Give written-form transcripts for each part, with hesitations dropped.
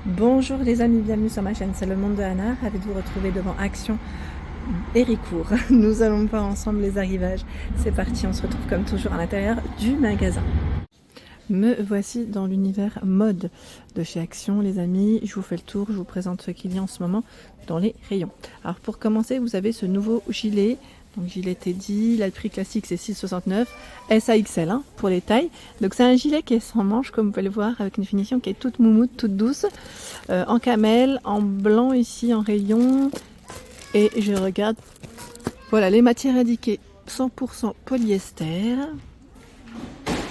Bonjour les amis, bienvenue sur ma chaîne, c'est le monde de Anna, ravi de vous retrouver devant Action Héricourt. Nous allons voir ensemble les arrivages. C'est parti, on se retrouve comme toujours à l'intérieur du magasin. Me voici dans l'univers mode de chez Action les amis, je vous fais le tour, je vous présente ce qu'il y a en ce moment dans les rayons. Alors pour commencer, vous avez ce nouveau gilet. Donc gilet Teddy, là le prix classique c'est 6,69, SAXL hein, pour les tailles. Donc c'est un gilet qui est sans manches comme vous pouvez le voir avec une finition qui est toute moumoute, toute douce, en camel, en blanc ici en rayon. Et je regarde, voilà les matières indiquées 100% polyester.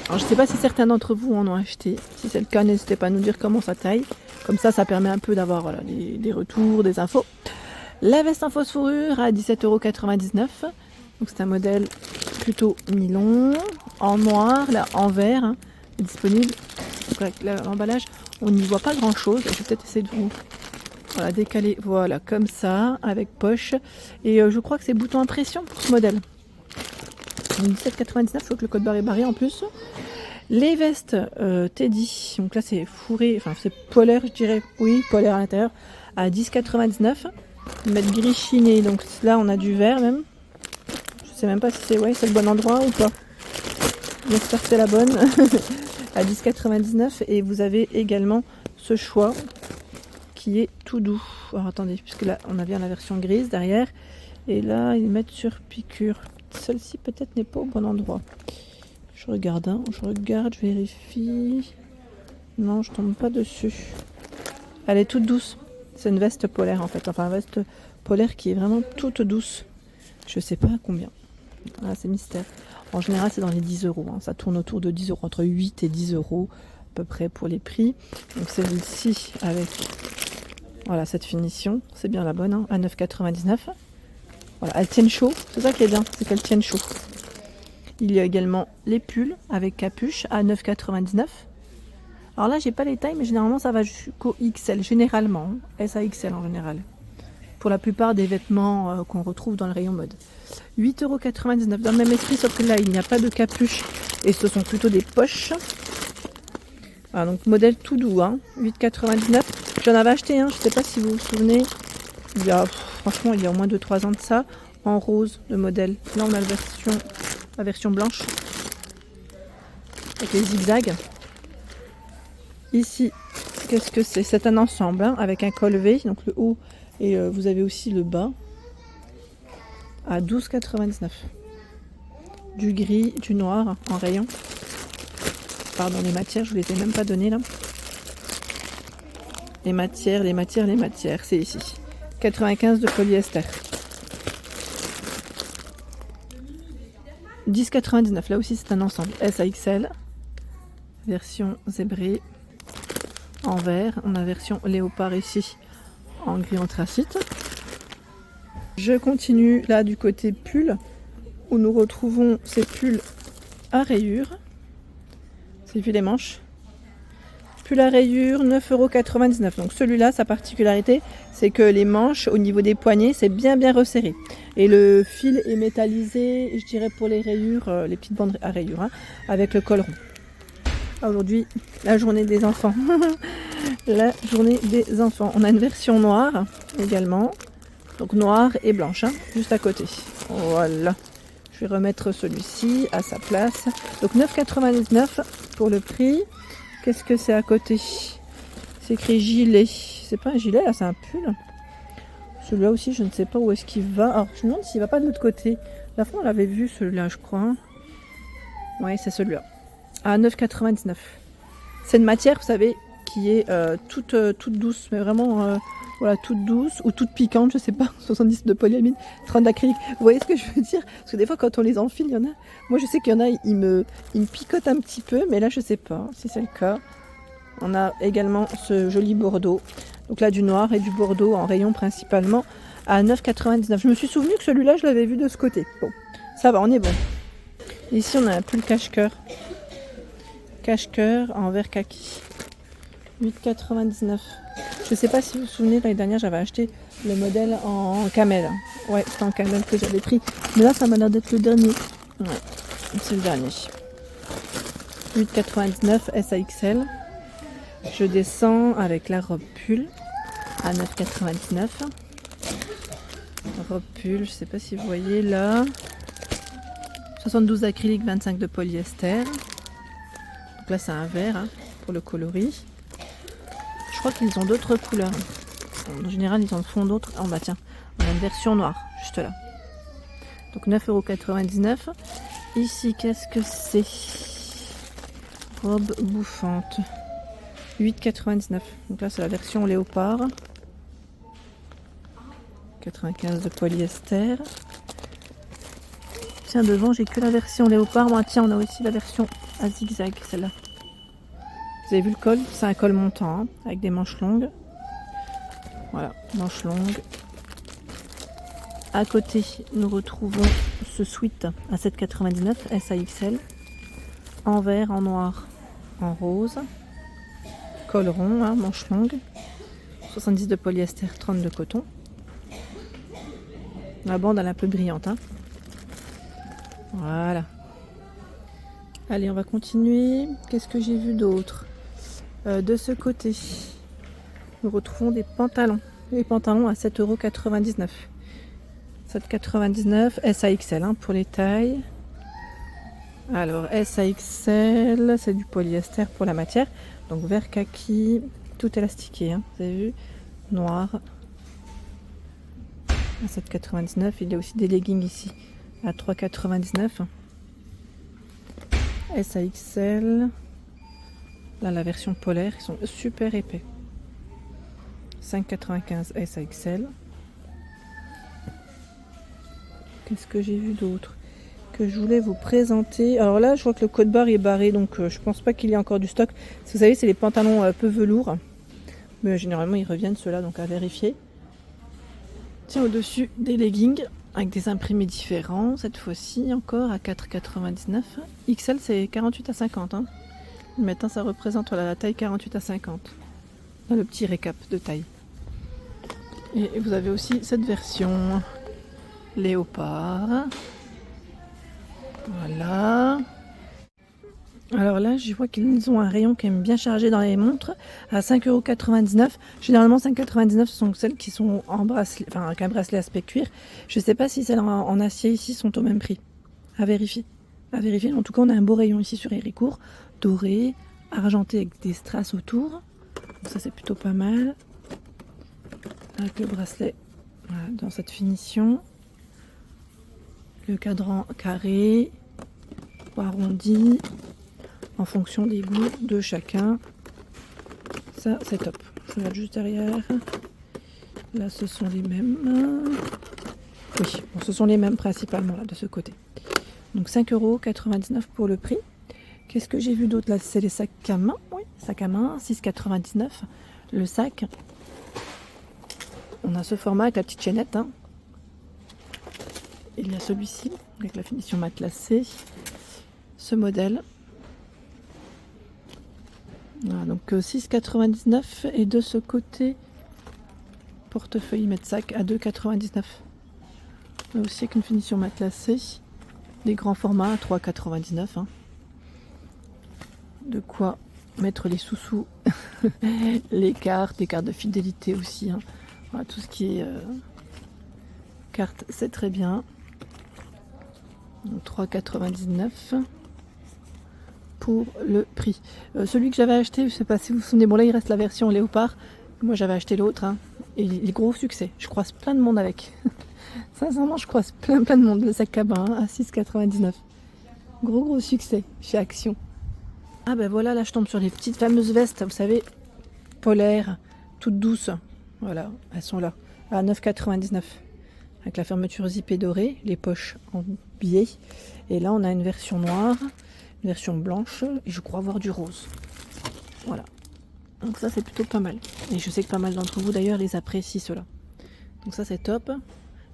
Alors je ne sais pas si certains d'entre vous en ont acheté, si c'est le cas n'hésitez pas à nous dire comment ça taille. Comme ça permet un peu d'avoir voilà, des retours, des infos. La veste en fausse fourrure à 17,99 €. Donc c'est un modèle plutôt nylon, en noir, là en vert, hein, disponible. Donc avec l'emballage, on n'y voit pas grand chose. Je vais peut-être essayer de vous décaler, voilà, comme ça, avec poche. Et je crois que c'est bouton impression pour ce modèle. 17,99 €, je crois que le code barre est barré en plus. Les vestes Teddy, donc là c'est fourré, enfin c'est polaire je dirais, oui, polaire à l'intérieur, à 10,99 €. Mettre gris chiné, donc là on a du vert même. Je sais même pas si c'est le bon endroit ou pas. J'espère que c'est la bonne. À 10,99 €. Et vous avez également ce choix qui est tout doux. Alors attendez, puisque là on a bien la version grise derrière. Et là ils mettent sur piqûre. Celle-ci peut-être n'est pas au bon endroit. Je regarde, hein. Je vérifie. Non, je tombe pas dessus. Elle est toute douce. C'est une veste polaire en fait, enfin une veste polaire qui est vraiment toute douce. Je sais pas combien. Ah, c'est mystère. En général, c'est dans les 10 €. Hein. Ça tourne autour de 10 €, entre 8 et 10 € à peu près pour les prix. Donc celle-ci avec voilà cette finition, c'est bien la bonne, hein, à 9,99 €. Voilà, elles tiennent chaud. C'est ça qui est bien, c'est qu'elles tiennent chaud. Il y a également les pulls avec capuche à 9,99 €. Alors là, j'ai pas les tailles, mais généralement, ça va jusqu'au XL, généralement. SAXL en général. Pour la plupart des vêtements qu'on retrouve dans le rayon mode. 8,99 € dans le même esprit, sauf que là, il n'y a pas de capuche. Et ce sont plutôt des poches. Voilà, donc modèle tout doux, hein. 8,99 €. J'en avais acheté un, je ne sais pas si vous vous souvenez. Franchement, il y a au moins 2-3 ans de ça. En rose, le modèle. Là, on a la version blanche. Avec les zigzags. Ici, qu'est-ce que c'est? C'est un ensemble hein, avec un col V, donc le haut et vous avez aussi le bas à 12,99 €. Du gris, du noir en rayon. Pardon, les matières, je ne vous les ai même pas données là. Les matières, c'est ici. 95 de polyester. 10,99 €, là aussi c'est un ensemble. SAXL, version zébrée. En vert, on a version léopard ici en gris anthracite. Je continue là du côté pull où nous retrouvons ces pulls à rayures. C'est vu les manches. Pull à rayures 9,99 €. Donc celui-là, sa particularité, c'est que les manches au niveau des poignets, c'est bien resserré. Et le fil est métallisé, je dirais pour les rayures, les petites bandes à rayures, hein, avec le col rond. Aujourd'hui, la journée des enfants. La journée des enfants. On a une version noire également. Donc noire et blanche, hein, juste à côté. Voilà. Je vais remettre celui-ci à sa place. Donc 9,99 € pour le prix. Qu'est-ce que c'est à côté? C'est écrit gilet. C'est pas un gilet, là, c'est un pull. Celui-là aussi, je ne sais pas où est-ce qu'il va. Alors, je me demande s'il va pas de l'autre côté. La fois, on l'avait vu, celui-là, je crois. Oui, c'est celui-là. À 9,99 €. C'est une matière, vous savez, qui est toute douce, mais vraiment voilà, toute douce ou toute piquante, je sais pas, 70 de polyamide, 30 d'acrylique. Vous voyez ce que je veux dire? Parce que des fois, quand on les enfile, il y en a. Moi, je sais qu'il y en a, ils me picotent un petit peu, mais là, je sais pas si c'est le cas. On a également ce joli bordeaux. Donc là, du noir et du bordeaux en rayon principalement à 9,99 €. Je me suis souvenu que celui-là, je l'avais vu de ce côté. Bon, ça va, on est bon. Ici, on a un pull cache-cœur. Cache-cœur en vert kaki. 8,99 €. Je sais pas si vous vous souvenez, l'année dernière, j'avais acheté le modèle en camel. Ouais, c'est en camel que j'avais pris. Mais là, ça m'a l'air d'être le dernier. Ouais, c'est le dernier. 8,99 € SAXL. Je descends avec la robe pull à 9,99 €. Robe pull, je sais pas si vous voyez là. 72 acrylique, 25 de polyester. Donc là c'est un vert hein, pour le coloris. Je crois qu'ils ont d'autres couleurs. En général ils en font d'autres. Ah bah tiens, on a une version noire, juste là. Donc 9,99 €. Ici qu'est-ce que c'est? Robe bouffante. 8,99 €. Donc là c'est la version léopard. 95 de polyester. Tiens, devant j'ai que la version léopard. Moi tiens, on a aussi la version à zigzag, celle-là. Vous avez vu le col? C'est un col montant hein, avec des manches longues. Voilà, manches longues. À côté, nous retrouvons ce sweat à 7,99 € SAXL. En vert, en noir, en rose. Col rond, hein, manches longues. 70 de polyester, 30 de coton. La bande elle est un peu brillante. Hein. Voilà. Allez, on va continuer. Qu'est-ce que j'ai vu d'autre? De ce côté, nous retrouvons des pantalons. Les pantalons à 7,99 €. 7,99 € SAXL hein, pour les tailles. Alors SAXL, c'est du polyester pour la matière. Donc vert kaki, tout élastiqué. Hein, vous avez vu? Noir. À 7,99 €. Il y a aussi des leggings ici à 3,99 €. SAXL. Là, la version polaire, ils sont super épais. 5,95 € SAXL. Qu'est-ce que j'ai vu d'autre que je voulais vous présenter? Alors là, je vois que le code barre est barré, donc je pense pas qu'il y ait encore du stock. Vous savez, c'est les pantalons peu velours. Mais généralement, ils reviennent ceux-là, donc à vérifier. Tiens, au-dessus des leggings avec des imprimés différents. Cette fois-ci, encore à 4,99 €. XL, c'est 48 à 50. Hein. Maintenant, ça représente la taille 48 à 50. Là, le petit récap de taille. Et vous avez aussi cette version léopard. Voilà. Alors là, je vois qu'ils ont un rayon qui est bien chargé dans les montres à 5,99 €. Généralement, 5,99 € ce sont celles qui sont en bracelet, enfin avec un bracelet aspect cuir. Je ne sais pas si celles en acier ici sont au même prix. À vérifier. À vérifier. En tout cas, on a un beau rayon ici sur Héricourt, doré, argenté avec des strass autour. Donc ça, c'est plutôt pas mal. Avec le bracelet voilà, dans cette finition. Le cadran carré ou arrondi en fonction des goûts de chacun. Ça, c'est top. Je regarde juste derrière. Là, ce sont les mêmes. Oui, bon, ce sont les mêmes principalement là de ce côté. Donc 5,99 € pour le prix. Qu'est-ce que j'ai vu d'autre là? C'est les sacs à main. Oui, sac à main, 6,99 € le sac. On a ce format avec la petite chaînette. Hein. Il y a celui-ci avec la finition matelassée. Ce modèle. Voilà, donc 6,99 € et de ce côté portefeuille mètre-sac à 2,99 €. Là aussi avec une finition matelassée. Des grands formats à 3,99 €. Hein. De quoi mettre les sous-sous, les cartes de fidélité aussi. Hein. Voilà, tout ce qui est carte, c'est très bien. 3,99 € pour le prix. Celui que j'avais acheté, je ne sais pas si vous vous souvenez, bon là il reste la version léopard. Moi j'avais acheté l'autre. Hein, et il est gros succès. Je croise plein de monde avec. Sincèrement, je croise plein de monde. Le sac à bain hein, à 6,99 €. Gros succès chez Action. Ah ben voilà, là je tombe sur les petites fameuses vestes, vous savez, polaires, toutes douces. Voilà, elles sont là, à 9,99 €. Avec la fermeture zippée dorée, les poches en biais. Et là on a une version noire, une version blanche, et je crois avoir du rose. Voilà. Donc ça c'est plutôt pas mal. Et je sais que pas mal d'entre vous d'ailleurs les apprécient cela. Donc ça c'est top.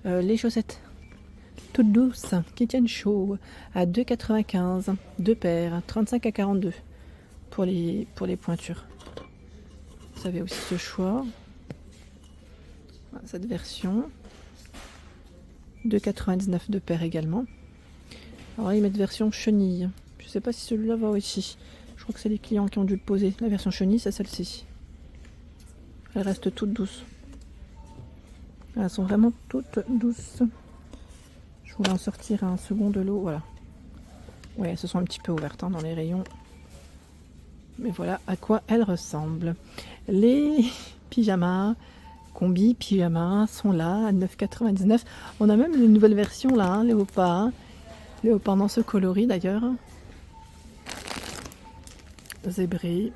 Les chaussettes toutes douces qui tiennent chaud à 2,95 €. Deux paires, 35 à 42 pour les pointures. Vous avez aussi ce choix. Voilà, cette version. 2,99 € de paire également. Alors là, ils mettent version chenille. Je sais pas si celui-là va aussi. Je crois que c'est les clients qui ont dû le poser. La version chenille, c'est celle-ci. Elles restent toutes douces. Elles sont vraiment toutes douces. Je voulais en sortir un second de lot, voilà. Ouais, elles se sont un petit peu ouvertes hein, dans les rayons. Mais voilà à quoi elles ressemblent. Les pyjamas, combi pyjamas sont là à 9,99 €. On a même les nouvelles versions là, hein, léopard. Léopard dans ce coloris d'ailleurs. Zébré.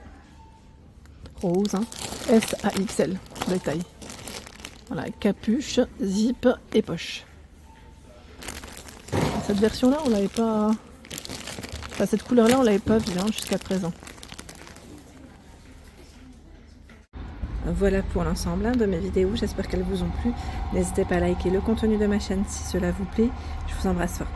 Rose. Hein. S à XL, les tailles. Voilà, capuche, zip et poche. Cette version là, on l'avait pas... Enfin, cette couleur là, on l'avait pas vue hein, jusqu'à présent. Voilà pour l'ensemble hein, de mes vidéos, j'espère qu'elles vous ont plu. N'hésitez pas à liker le contenu de ma chaîne si cela vous plaît. Je vous embrasse fort.